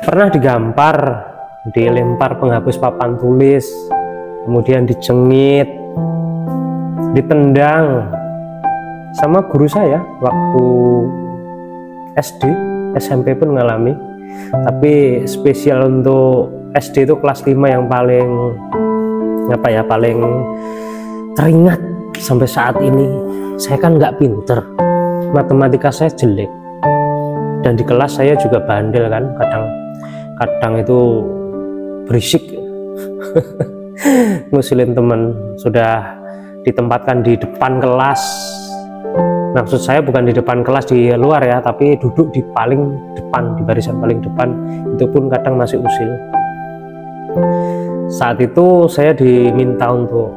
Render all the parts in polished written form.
Pernah digampar, dilempar penghapus papan tulis, kemudian dijengit, ditendang sama guru saya waktu SD, SMP pun ngalami. Tapi spesial untuk SD itu kelas 5 yang paling paling teringat sampai saat ini. Saya kan nggak pinter, matematika saya jelek, dan di kelas saya juga bandel kan, kadang itu berisik ngusilin teman. Sudah ditempatkan di depan kelas, maksud saya bukan di depan kelas di luar ya, tapi duduk di paling depan, di barisan paling depan, itu pun kadang masih usil. Saat itu saya diminta untuk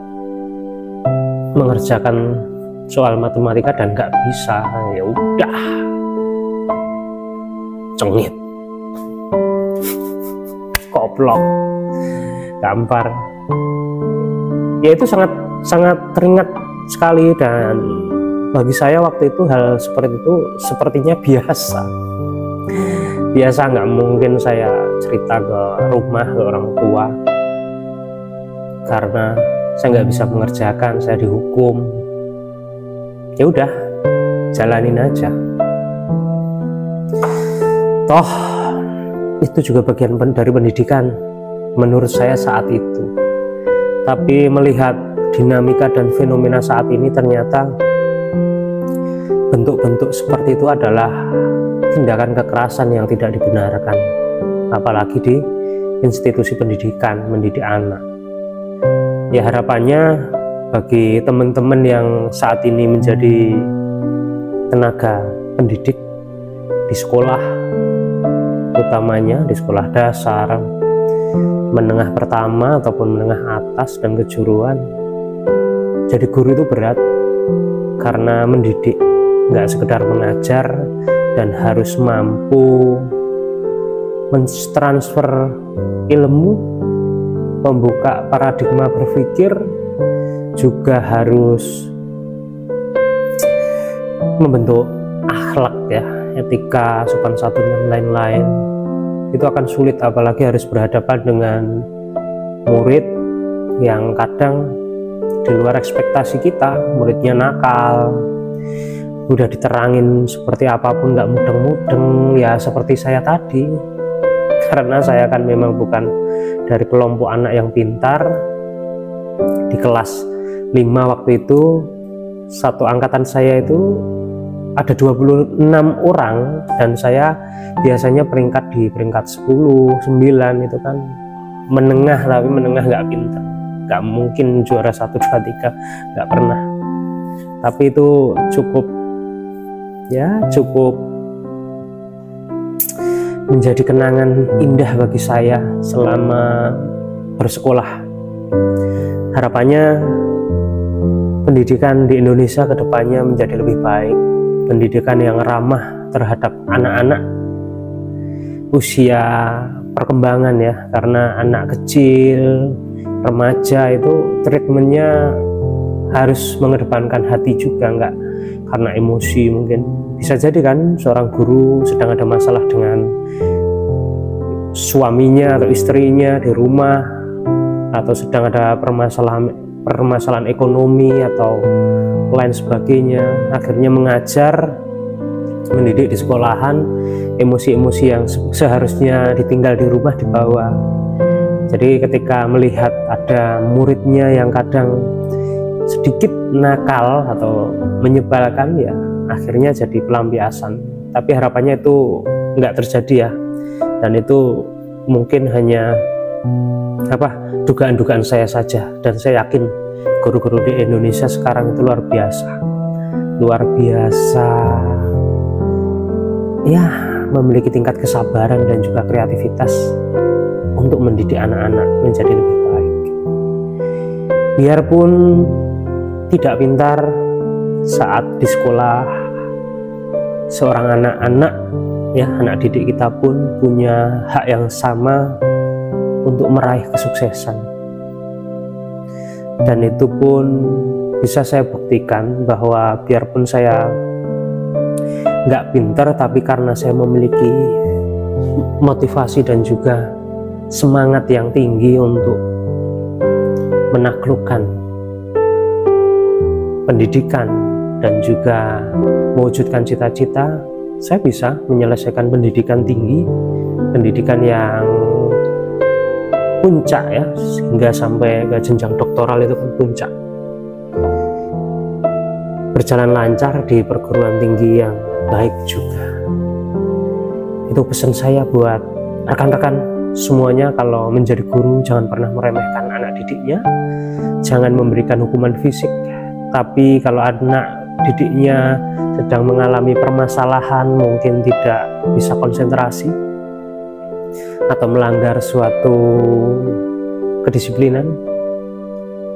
mengerjakan soal matematika dan nggak bisa. Ya udah, cengit, koplok, gampar. Ya itu sangat teringat sekali, dan bagi saya waktu itu hal seperti itu sepertinya biasa. Nggak mungkin saya cerita ke rumah, ke orang tua, karena saya nggak bisa mengerjakan, saya dihukum. Ya udah, jalanin aja. Toh itu juga bagian dari pendidikan menurut saya saat itu. Tapi melihat dinamika dan fenomena saat ini, ternyata bentuk-bentuk seperti itu adalah tindakan kekerasan yang tidak dibenarkan, apalagi di institusi pendidikan, mendidik anak. Ya harapannya bagi teman-teman yang saat ini menjadi tenaga pendidik di sekolah, utamanya di sekolah dasar, menengah pertama ataupun menengah atas dan kejuruan, jadi guru itu berat, karena mendidik nggak sekedar mengajar, dan harus mampu mentransfer ilmu, membuka paradigma berpikir, juga harus membentuk akhlak ya, etika, sopan santun dan lain-lain. Itu akan sulit, apalagi harus berhadapan dengan murid yang kadang di luar ekspektasi kita. Muridnya nakal, udah diterangin seperti apapun nggak mudeng-mudeng, ya seperti saya tadi. Karena saya kan memang bukan dari kelompok anak yang pintar. Di kelas 5 waktu itu, satu angkatan saya itu ada 26 orang, dan saya biasanya di peringkat 10, 9 itu kan menengah, tapi menengah nggak pintar, nggak mungkin juara 1, 2, 3, nggak pernah. Tapi itu cukup menjadi kenangan indah bagi saya selama bersekolah. Harapannya pendidikan di Indonesia kedepannya menjadi lebih baik, pendidikan yang ramah terhadap anak-anak usia perkembangan ya, karena anak kecil, remaja itu treatmentnya harus mengedepankan hati juga, nggak karena emosi. Mungkin bisa jadi kan seorang guru sedang ada masalah dengan suaminya atau istrinya di rumah, atau sedang ada permasalahan ekonomi atau lain sebagainya, akhirnya mendidik di sekolahan, emosi-emosi yang seharusnya ditinggal di rumah dibawa. Jadi ketika melihat ada muridnya yang kadang sedikit nakal atau menyebalkan, ya akhirnya jadi pelampiasan. Tapi harapannya itu nggak terjadi ya, dan itu mungkin hanya dugaan-dugaan saya saja. Dan saya yakin guru-guru di Indonesia sekarang itu luar biasa ya, memiliki tingkat kesabaran dan juga kreativitas untuk mendidik anak-anak menjadi lebih baik. Biarpun tidak pintar saat di sekolah, seorang anak-anak ya, anak didik kita pun punya hak yang sama untuk meraih kesuksesan. Dan itu pun bisa saya buktikan bahwa biarpun saya nggak pintar, tapi karena saya memiliki motivasi dan juga semangat yang tinggi untuk menaklukkan pendidikan dan juga mewujudkan cita-cita. Saya bisa menyelesaikan pendidikan tinggi, pendidikan yang puncak ya, hingga sampai ke jenjang doktoral, itu kan puncak. Berjalan lancar di perguruan tinggi yang baik juga. Itu pesan saya buat rekan-rekan semuanya, kalau menjadi guru jangan pernah meremehkan anak didiknya, jangan memberikan hukuman fisik. Tapi kalau anak didiknya sedang mengalami permasalahan, mungkin tidak bisa konsentrasi atau melanggar suatu kedisiplinan,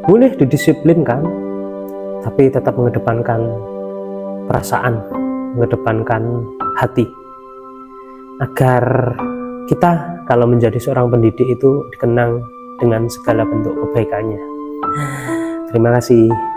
boleh didisiplinkan, tapi tetap mengedepankan perasaan, mengedepankan hati, agar kita kalau menjadi seorang pendidik itu dikenang dengan segala bentuk kebaikannya. Terima kasih.